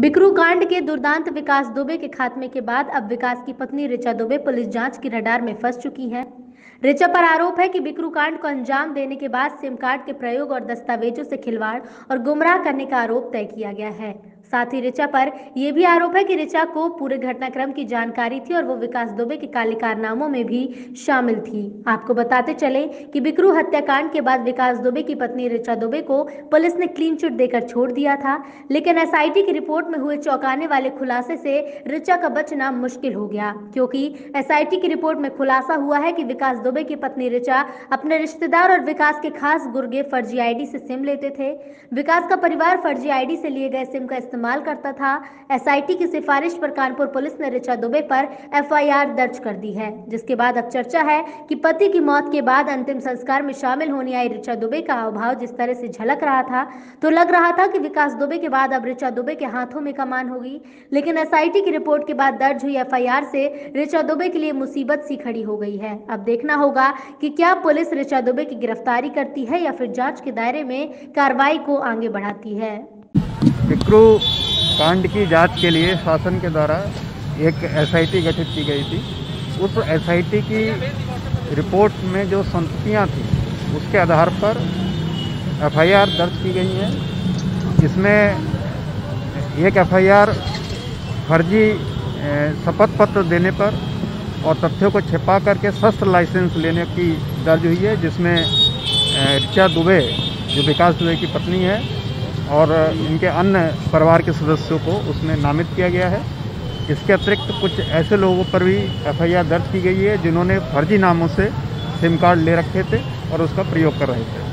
बिकरू कांड के दुर्दांत विकास दुबे के खात्मे के बाद अब विकास की पत्नी ऋचा दुबे पुलिस जांच की रडार में फंस चुकी हैं। ऋचा पर आरोप है कि बिकरू कांड को अंजाम देने के बाद सिम कार्ड के प्रयोग और दस्तावेजों से खिलवाड़ और गुमराह करने का आरोप तय किया गया है। साथ ही ऋचा पर यह भी आरोप है कि ऋचा को पूरे घटनाक्रम की जानकारी थी और वो विकास दुबे के काले कारनामों में भी शामिल थी। आपको बताते चले कि बिकरू हत्याकांड के बाद विकास दुबे की पत्नी ऋचा दुबे को पुलिस ने क्लीन चिट देकर छोड़ दिया था, लेकिन एसआईटी की रिपोर्ट में हुए चौंकाने वाले खुलासे से ऋचा का बचना मुश्किल हो गया, क्योंकि एसआईटी की रिपोर्ट में खुलासा हुआ है कि विकास दुबे की पत्नी ऋचा अपने रिश्तेदार और विकास के खास गुर्गे फर्जी आईडी से सिम लेते थे। विकास का परिवार फर्जी आईडी से लिए गए सिम का इस्तेमाल करता था। एसआईटी की सिफारिश पर कानपुर पुलिस ने ऋचा दुबे पर एफआईआर दर्ज कर दी है, जिसके बाद अब चर्चा है कि पति की मौत के बाद अंतिम संस्कार में शामिल होने आई ऋचा दुबे का अभाव जिस तरह से झलक रहा था, तो लग रहा था कि विकास दुबे के बाद अब ऋचा दुबे के हाथों में कमान होगी। लेकिन एसआईटी की रिपोर्ट के बाद दर्ज हुई एफआईआर से ऋचा दुबे के लिए मुसीबत सी खड़ी हो गई है। अब देखना होगा कि क्या पुलिस ऋचा दुबे की गिरफ्तारी करती है या फिर जांच के दायरे में कार्रवाई को आगे बढ़ाती है। बिकरू कांड की जांच के लिए शासन के द्वारा एक एसआईटी गठित की गई थी। उस एसआईटी की रिपोर्ट में जो संततियाँ थी उसके आधार पर एफआईआर दर्ज की गई है। इसमें एक एफआईआर फर्जी शपथ पत्र देने पर और तथ्यों को छिपा करके शस्त्र लाइसेंस लेने की दर्ज हुई है, जिसमें ऋचा दुबे जो विकास दुबे की पत्नी है और इनके अन्य परिवार के सदस्यों को उसमें नामित किया गया है। इसके अतिरिक्त कुछ ऐसे लोगों पर भी एफआईआर दर्ज की गई है जिन्होंने फर्जी नामों से सिम कार्ड ले रखे थे और उसका प्रयोग कर रहे थे।